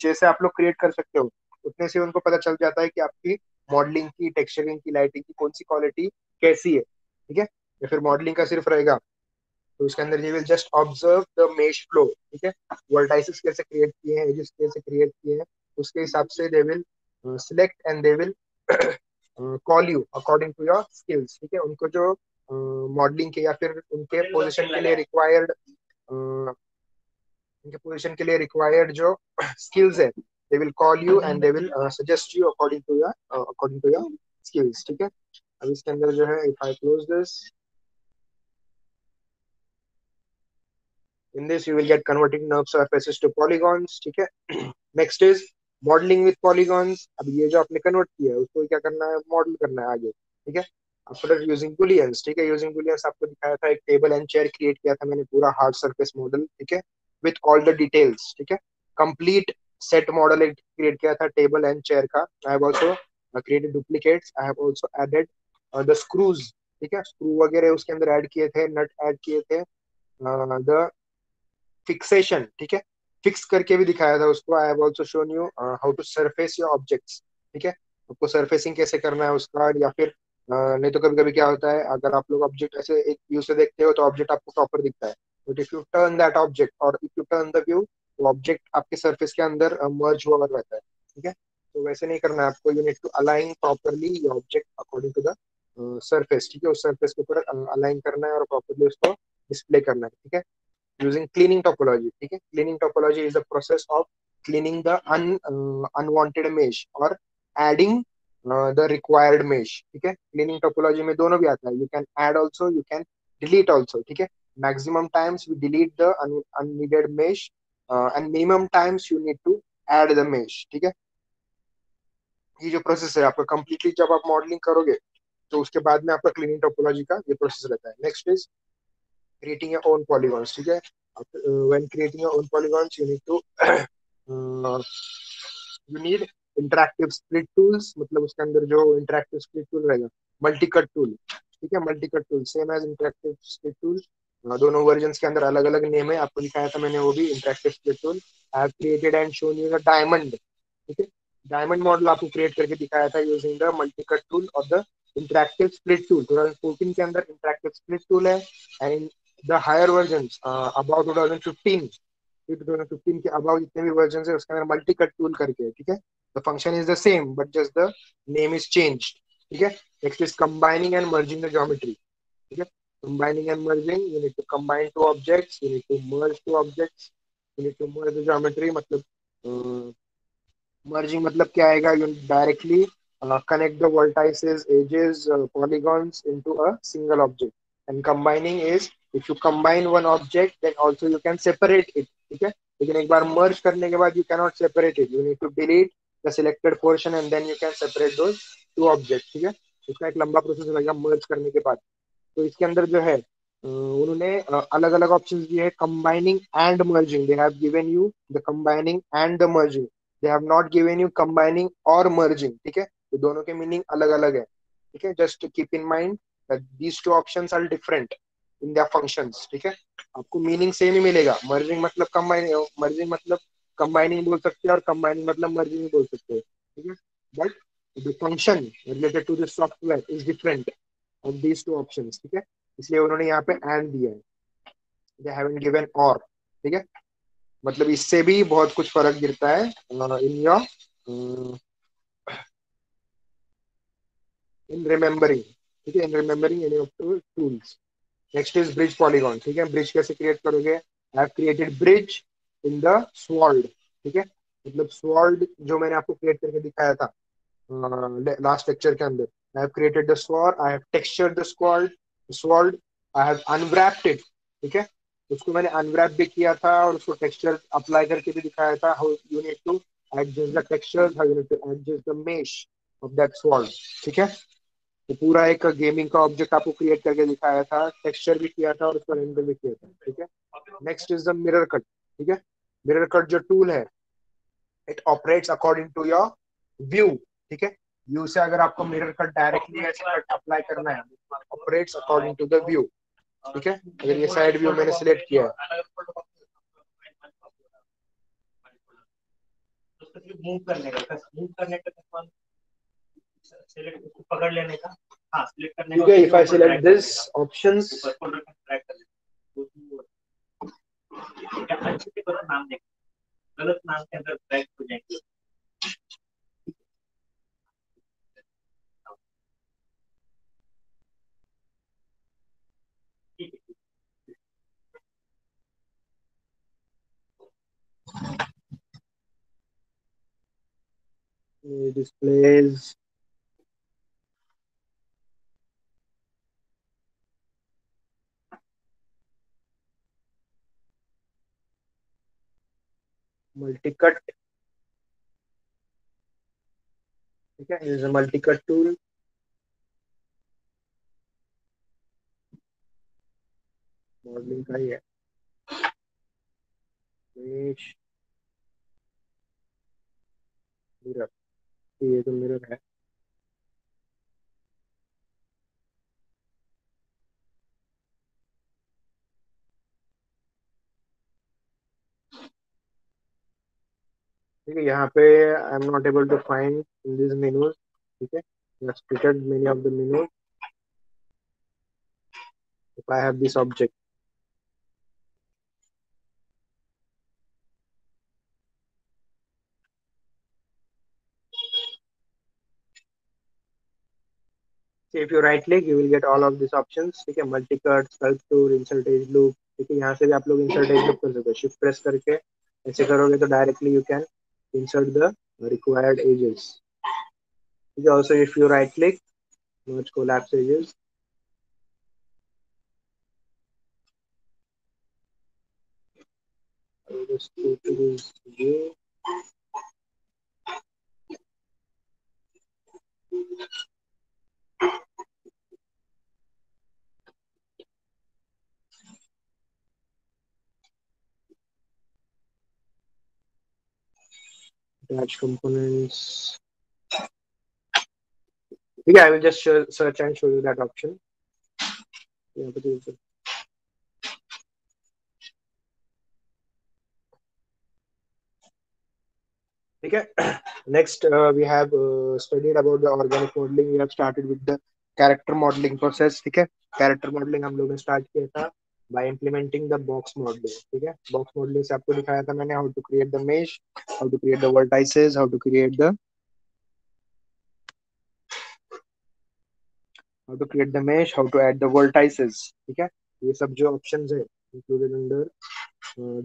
जैसे आप लोग क्रिएट कर सकते हो उतने से उनको पता चल जाता है कि आपकी मॉडलिंग की, टेक्सचरिंग की, लाइटिंग की कौन सी क्वालिटी कैसी है, ठीक है। या फिर मॉडलिंग का सिर्फ रहेगा तो उसके अंदर ये will just observe the mesh flow, ठीक है। वर्टाइसेस कैसे क्रिएट किए हैं, एजेस कैसे क्रिएट किए हैं, उसके हिसाब से they will select and they will call you according to your skills, ठीक है। उनको जो मॉडलिंग के या फिर उनके पोजीशन के लिए रिक्वायर्ड जो स्किल्स है, they will call you and they will suggest you according to your skills, ठीक है। अब इसके अंदर जो है, if I close this, in this you will get converting nerve surfaces to polygons, ठीक है। Next is modelling with polygons. अब ये जो आपने कन्वर्ट किया है उसको क्या करना है, मॉडल करना है आगे, ठीक है। आफ्टर यूजिंग बुलियंस, ठीक है, यूजिंग बुलियंस आपको दिखाया था, एक टेबल एंड चेयर क्रिएट किया था मैंने, पूरा हार्ड सरफेस मॉडल, ठीक है, विथ ऑल द डिटेल्स, ठीक है। कंप्लीट सेट मॉडल एक क्रिएट किया था टेबल एंड चेयर का। I have also created duplicates, I have also added the screws, ठीक है, स्क्रू वगैरह उसके अंदर ऐड किए थे, नट ऐड किए थे, द फिक्सेशन, ठीक है, फिक्स करके भी दिखाया था उसको। I have also shown you how to surface your objects, ठीक है, आपको सरफेसिंग कैसे करना है उसका, या फिर नहीं तो कभी कभी क्या होता है, अगर आप लोग ऑब्जेक्ट ऐसे एक व्यू से देखते हो तो ऑब्जेक्ट आपको प्रॉपर दिखता है, but if you turn that object और if you turn the view, तो ऑब्जेक्ट आपके सरफेस के अंदर मर्ज हुआ रहता है, ठीक है। तो वैसे नहीं करना है आपको, you need to align properly your object according to the surface, ठीक है, उस सरफेस के ऊपर अलाइन करना है और प्रॉपरली उसको डिस्प्ले करना है, ठीक है, using cleaning topology, ठीक है। cleaning topology is the process of cleaning the unwanted mesh or adding the required mesh, ठीक है। cleaning topology में दोनों भी आता है, you can add also, you can delete also, ठीक है। maximum times we delete the unneeded mesh, and minimum times you need to add the mesh, ठीक है। ये जो प्रोसेस है आपका कंप्लीटली, जब आप मॉडलिंग करोगे तो उसके बाद में आपका क्लीनिंग टोपोलॉजी का ये प्रोसेस रहता है। Next is creating your own polygons, ठीक है। when creating your own polygons you need to uh, you need interactive split tools, मतलब उसके अंदर जो interactive split tool रहेगा, multi cut tool, ठीक है, multi cut tool same as interactive split tool, दोनों वर्जन के अंदर अलग अलग नेम है, आपको दिखाया था मैंने वो भी interactive split tool. I have created and shown you the diamond, ठीक है, डायमंड मॉडल आपको क्रिएट करके दिखाया था using the multi cut tool और द इंटरेक्टिव स्प्लिट टूल। 2014 के अंदर इंटरेक्टिव स्प्लिट टूल है, and the higher version about 2015, 2015 के अबाउ जितने भी वर्जन है उसके अंदर मल्टी कट टूल करके है, ठीक है। The function is the same but just the name is change, ठीक है। Next is combining and merging the geometry, ठीक है। combining and merging, you need to combine two objects, you need to merge two objects, you need to merge the geometry, मतलब merging मतलब क्या आएगा, you directly connect the vertices, edges, polygons into a single object, and combining is if you combine one object then also you can separate it, ठीक है। लेकिन एक बार merge करने के बाद you cannot separate it, you need to delete the selected portion and then you can separate those two objects, ठीक है। इसका एक लंबा प्रोसेस रहेगा merge करने के बाद। तो इसके अंदर जो है उन्होंने अलग अलग ऑप्शंस दिए हैं, combining and merging, they have given you the combining and the merging, they have not given you combining और मर्जिंग, ठीक है। तो दोनों के मीनिंग अलग अलग है, ठीक है। Just keep in mind that these two options are different in their functions, ठीक है। आपको मीनिंग सेम ही मिलेगा, मर्जिंग मतलब कंबाइनिंग, मर्जिंग मतलब कंबाइनिंग बोल सकते हैं और कंबाइनिंग मतलब मर्जिंग बोल सकते हैं, ठीक है। But the function related to this software is different of these two options, ठीक है। इसलिए उन्होंने यहाँ पे एंड दिया है, दे हैवंट गिवन और, ठीक है। मतलब इससे भी बहुत कुछ फर्क गिरता है इन योर इन रिमेम्बरिंग, ठीक है, in remembering any of tools. Next is bridge polygon, ठीक है। ब्रिज कैसे क्रिएट करोगे, I have created bridge in the sword, ठीक है। मतलब स्वॉर्ड जो मैंने आपको क्रिएट करके दिखाया था लास्ट लेक्चर के अंदर, I have created the sword, I have textured the sword, I have unwrapped it, ठीक है। उसको मैंने अनवैप भी किया था और उसको टेक्सचर अप्लाई करके भी दिखाया था, how you need to adjust the texture, how you need to adjust the mesh of that sword, ठीक है। तो पूरा एक गेमिंग का ऑब्जेक्ट आपको क्रिएट करके दिखाया था, टेक्सचर भी किया था और उसको रेंडर भी किया था, ठीक है। Next is the mirror cut, ठीक है। मिरर कट जो टूल है, it operates according to your view, ठीक है। व्यू से अगर आपको मिरर कट डायरेक्टली ऐसे कट अप्लाई करना है, operates according to the view, ठीक है। अगर ये साइड व्यू मैंने सिलेक्ट किया है, मूव करने का, मूव करने का सिलेक्ट पकड़ लेने का, हाँ सिलेक्ट करने का, ठीक है। If I select this options, track कर लेना, अच्छे से करो, नाम देख, गलत नाम के अंदर ट्रैक हो जाएंगे। displays multi-cut. ठीक है, is a multi-cut tool. Modelling का ही है. mesh mirror, ये तो मिरर है. ठीक है, यहाँ पे I am not able to find in this menus. ठीक है, splitted many of the menus if I have this object. So if you right click you will get all of these options. ठीक है, multi cut, sculpt tool, insert edge loop. ठीक है, यहाँ से भी आप लोग insert edge loop कर सकते हो. शिफ्ट प्रेस करके ऐसे करोगे तो directly you can insert the required edges. ठीक है, also if you right click merge collapse edges. I will just go to this view. Attach components. Yeah, I will just search and show you that option. Yeah, but okay. Next, we have studied about the organic modeling. We have started with the character modeling process. ठीक है, character modeling हम लोग ने start किया था by implementing the box modeling. ठीक है, box modeling से आपको दिखाया था मैंने how to create the mesh, how to create the vertices, how to add the vertices. ठीक है, ये सब जो options है included under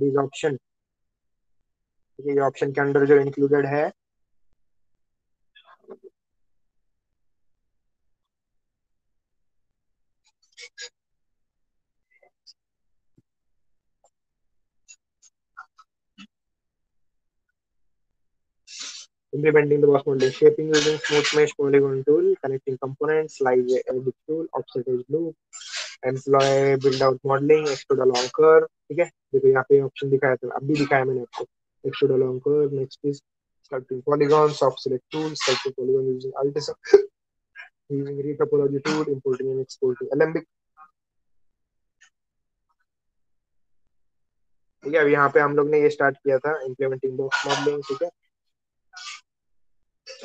these option. ठीक है, ये option के अंदर जो included है implementing the box modeling, shaping using smooth mesh polygon tool, connecting components, slide edit tool, offset edge loop, employ build out modeling, extrude along curve. ठीक है, देखो यहाँ पे ऑप्शन दिखाया था, अब भी दिखाया मैंने आपको. extrude along curve. Next is sculpting polygons, soft select tool, sculpting polygon using Altis, using retopology tool, importing and exporting Alembic. ठीक है, अब यहाँ पे हम लोग ने ये स्टार्ट किया था implementing box modeling. ठीक है,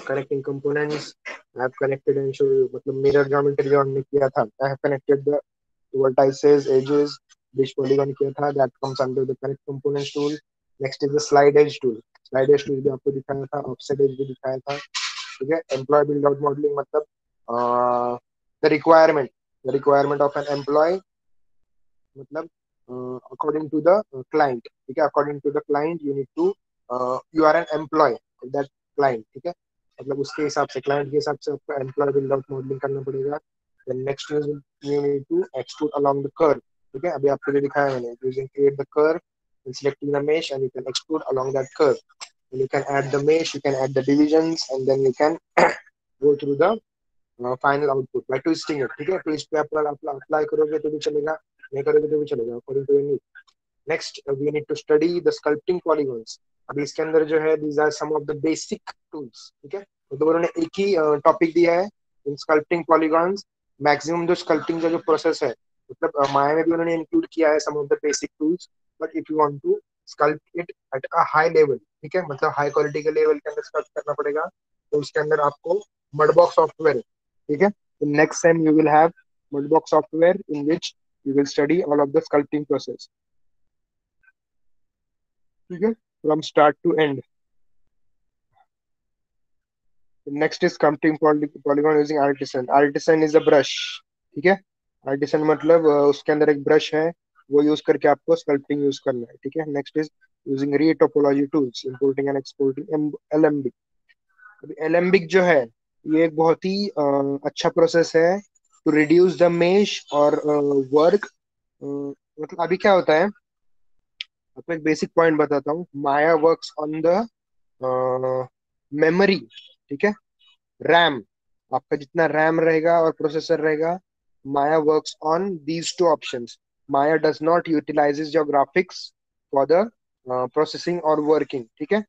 connecting components. I have connected and show you, मतलब mirror geometry जो हमने किया था. I have connected the vertices, edges, bridge polygon किया था. That comes under the connect components tool. Next is the slide edge tool. Slide edge tool भी आपको दिखाया था, offset edge भी दिखाया था. ठीक है, employee build out modeling मतलब the requirement of an employee मतलब according to the client. ठीक है, according to the client you need to you are an employee of that client. ठीक है, मतलब उसके हिसाब से क्लाइंट के हिसाब से आपको एम्प्लॉय बिल्ड आउट मॉडलिंग करना पड़ेगा. Then next is you need to extrude along the curve. ठीक है, अभी आपको जो दिखाया मैंने, using create the curve and selecting the mesh and you can extrude along that curve and you can add the mesh, you can add the divisions and then you can go through the final output by twisting it. ठीक है, twist पे apply करोगे तो भी चलेगा, नहीं करोगे तो भी चलेगा according to your need. Next we need to study the sculpting polygons. अभी इसके अंदर जो है these are some of the basic tools. ठीक है, तो उन्होंने एक ही टॉपिक दिया है इन स्कल्पटिंग पॉलीगॉन्स. मैक्सिमम जो स्कल्पटिंग का जो प्रोसेस है, मतलब माया में भी उन्होंने इंक्लूड किया है some of the basic tools. But if you want to sculpt it at a high level, ठीक है, मतलब हाई क्वालिटी के लेवल के अंदर स्कल्प करना पड़ेगा, तो उसके अंदर आपको मडबॉक्स सॉफ्टवेयर. ठीक है, next time you will have Mudbox software in which you will study all of the sculpting process. ठीक है, from start to end. Next is sculpting polygon using artisan. Artisan is a brush. ठीक है, artisan मतलब उसके अंदर एक brush है, वो यूज करके आपको स्कल्पटिंग यूज करना है. ठीक है, next is using retopology tools, importing and exporting LMB. Alembic जो है ये एक बहुत ही अच्छा प्रोसेस है टू रिड्यूस द मेश और वर्क। मतलब अभी क्या होता है, आपको एक बेसिक पॉइंट बताता हूँ। माया वर्क्स ऑन द मेमोरी, ठीक है, रैम। आपका जितना रैम रहेगा और प्रोसेसर रहेगा, Maya works on these two options. Maya does not utilises your graphics for the processing और वर्किंग, ठीक है।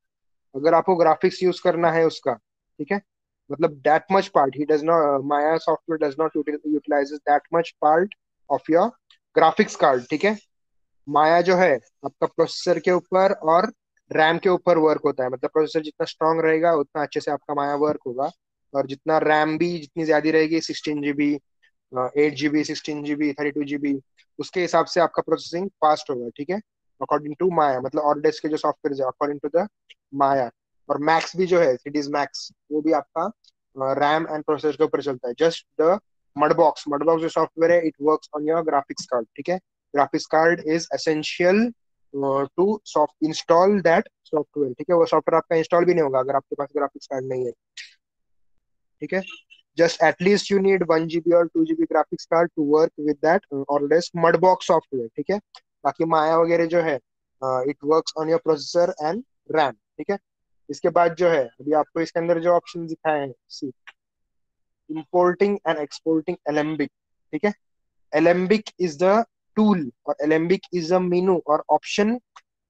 अगर आपको ग्राफिक्स यूज करना है उसका, ठीक है, मतलब that much part he does not, Maya software does not utilises that much part of your graphics card, ठीक है। माया जो है आपका प्रोसेसर के ऊपर और रैम के ऊपर वर्क होता है। मतलब प्रोसेसर जितना स्ट्रांग रहेगा उतना अच्छे से आपका माया वर्क होगा, और जितना रैम भी जितनी ज्यादा रहेगी, 16 GB, 8 GB, 16 GB, 32 GB, उसके हिसाब से आपका प्रोसेसिंग फास्ट होगा, ठीक है, अकॉर्डिंग टू माया। मतलब ऑटोडेस्क के जो सॉफ्टवेयर है अकॉर्डिंग टू द माया। और मैक्स भी जो है, सीडीज मैक्स, वो भी आपका रैम एंड प्रोसेसर के ऊपर चलता है। जस्ट द मडबॉक्स, मडबॉक्स जो सॉफ्टवेयर है, it works on your graphics card, ठीक है। Graphics card is essential to soft install that software, ठीक है। वो सॉफ्टवेयर आपका इंस्टॉल भी नहीं होगा अगर आपके पास ग्राफिक्स कार्ड नहीं है, ठीक है। Just at least you need 1 GB or 2 GB graphics card to work with that Autodesk Mudbox software, ठीक है। बाकी माया वगैरह जो है, it works on your processor and RAM, ठीक है। इसके बाद जो है, अभी आपको इसके अंदर जो ऑप्शन दिखाए हैं, सी, इंपोर्टिंग एंड एक्सपोर्टिंग एलेम्बिक, ठीक है। एलेम्बिक इज द टूल, और एलेम्बिक इज अ मेनू और option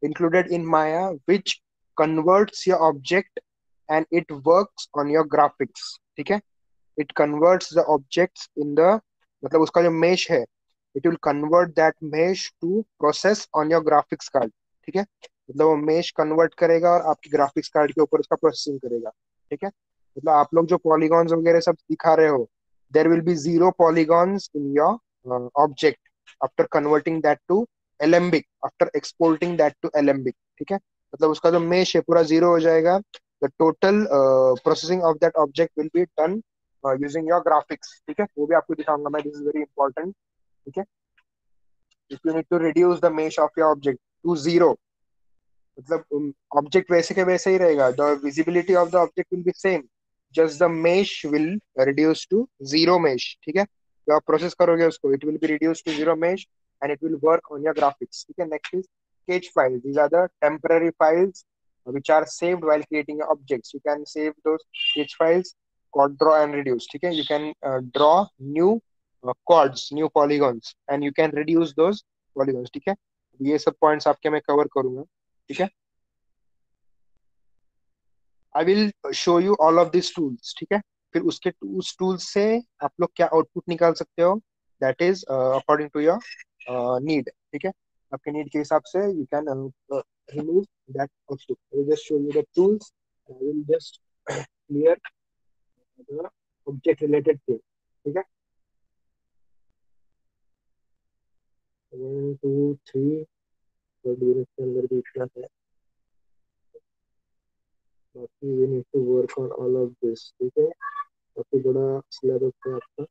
included in Maya which converts your object and it works on your graphics, ठीक है। It converts the objects in the, मतलब उसका जो मेश है, it will convert that mesh to process on your graphics card, ठीक है। मतलब वो मेश कन्वर्ट करेगा और आपकी ग्राफिक्स कार्ड के ऊपर उसका प्रोसेसिंग करेगा, ठीक है। मतलब आप लोग जो पॉलीगॉन्स वगैरह सब दिखा रहे हो, there will be zero polygons in your object after converting that to Alembic, after exporting that to Alembic, ठीक है। मतलब उसका जो मेश है पूरा जीरो हो जाएगा। The total processing of that object will be done using your graphics, ठीक है। वो भी आपको दिखाऊंगा मैं, दिस इज वेरी इंपॉर्टेंट, ठीक है। If you need to reduce the mesh of your object to zero, मतलब ऑब्जेक्ट वैसे के वैसे ही रहेगा, the visibility of the object will be same, just the mesh will reduce to zero mesh, ठीक है। जब आप प्रोसेस करोगे उसको, it will be reduce to zero mesh and it will work on your graphics, ठीक है। Next is sketch files. These are the temporary files which are saved while creating objects. You can save those sketch files, quad draw and reduce, ठीक है। You can draw new quads, new polygons, and you can reduce those polygons, ठीक है। ये सब points आपके मैं cover करूंगा, ठीक है। I will show you all of this tools, ठीक है। फिर उसके उस टूल्स से आप लोग क्या आउटपुट निकाल सकते हो, that is according to your need, ठीक है। आपके नीड के हिसाब से you can remove that output. I will just show you the tools, I will just clear the object related thing, ठीक है। 1 2 3, और के अंदर भी इतना है, बाकी we need to work on all of this, ठीक है। काफी बड़ा सिलेबस है आपका।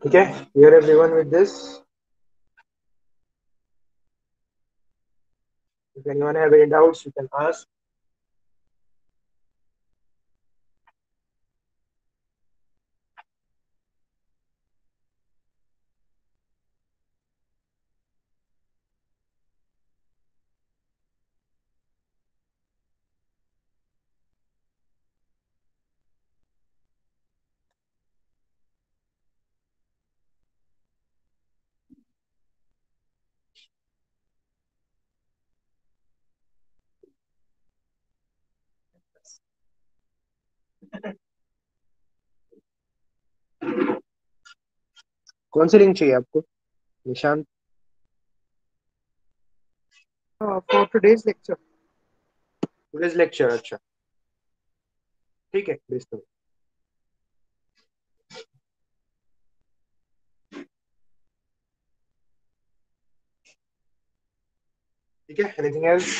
ठीक है, clear everyone with this? If anyone have any doubts, you can ask. कौन सी लिंक चाहिए आपको, Nishant? For today's lecture, today's lecture, अच्छा, ठीक है, भेजता हूँ। ठीक है, एनीथिंग एल्स?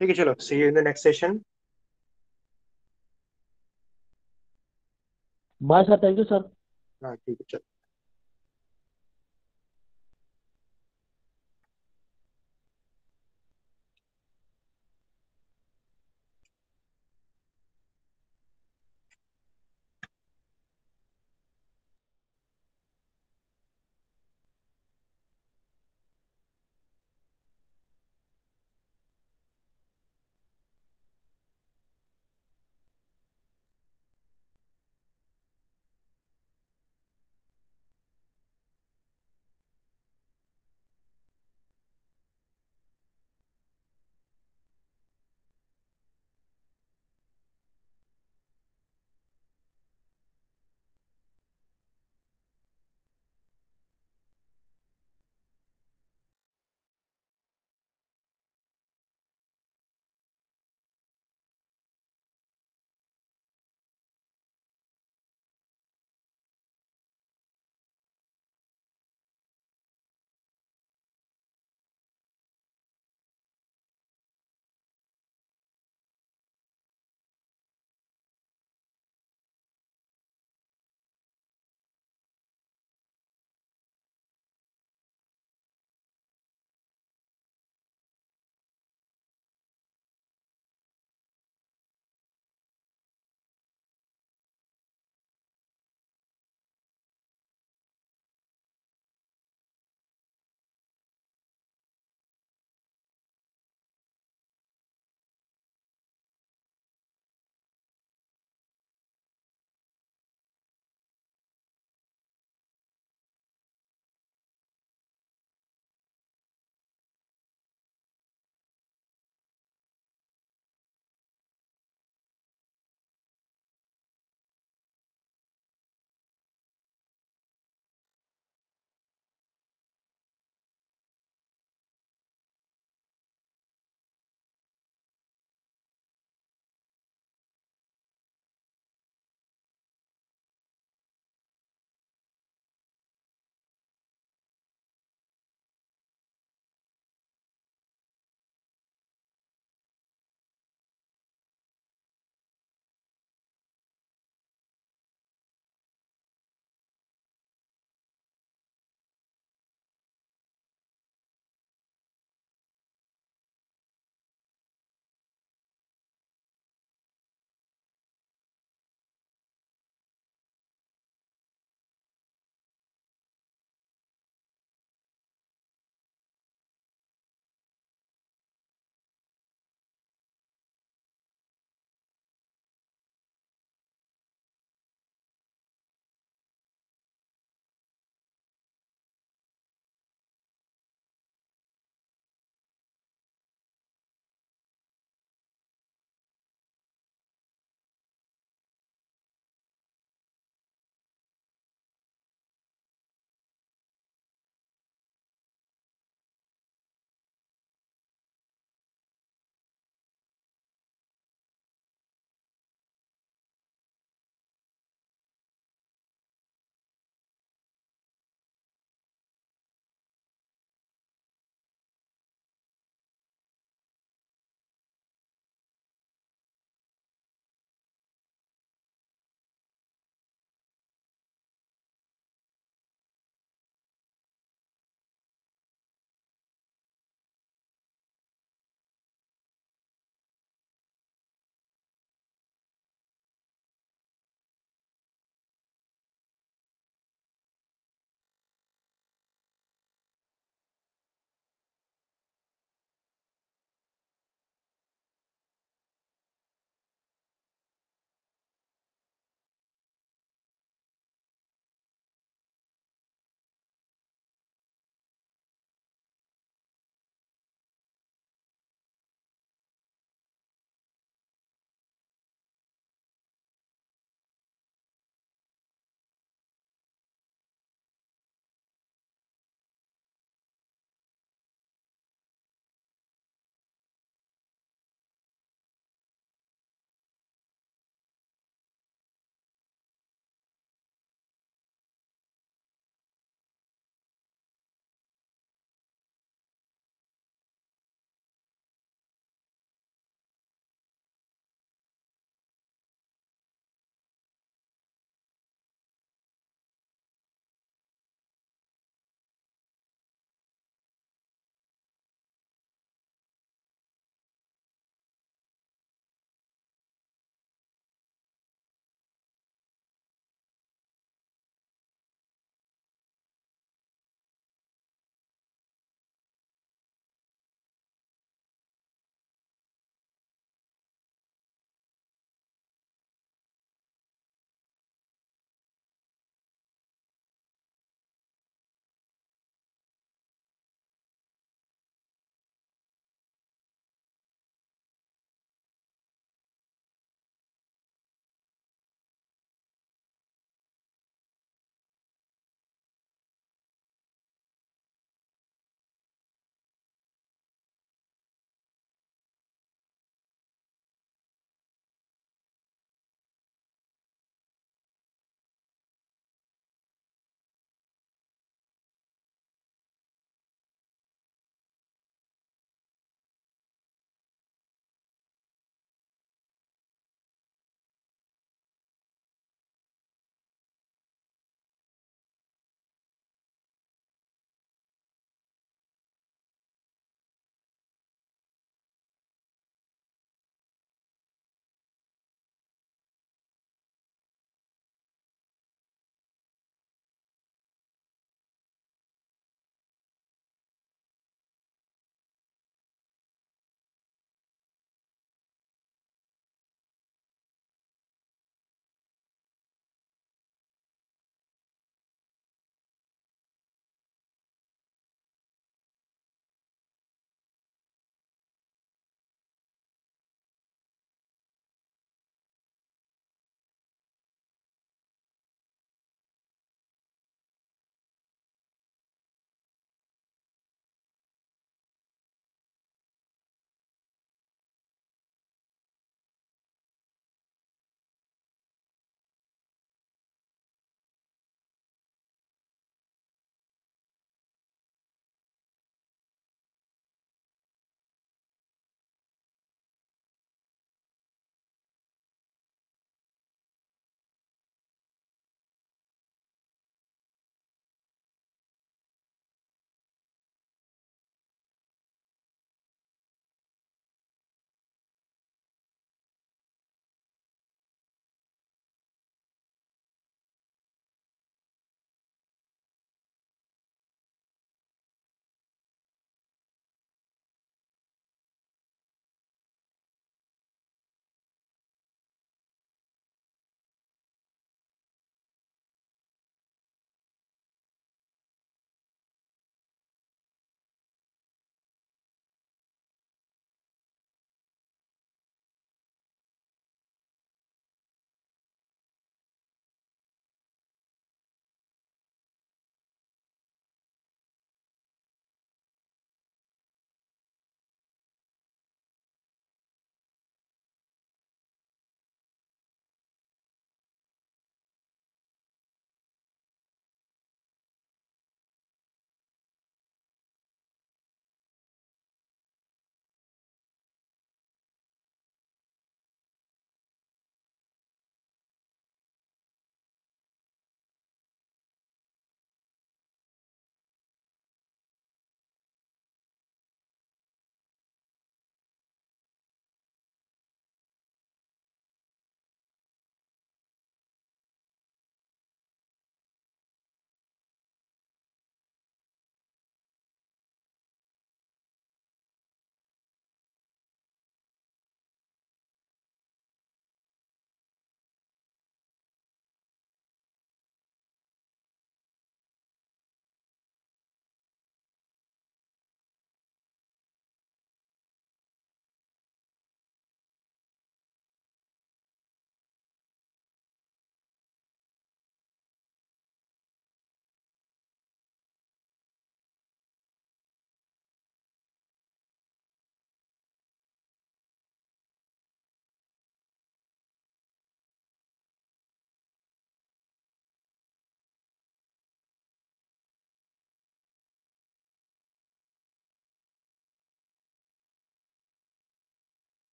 ठीक है, चलो, see you in the next session. Bye sir, thank you sir. हाँ ठीक है, चलो।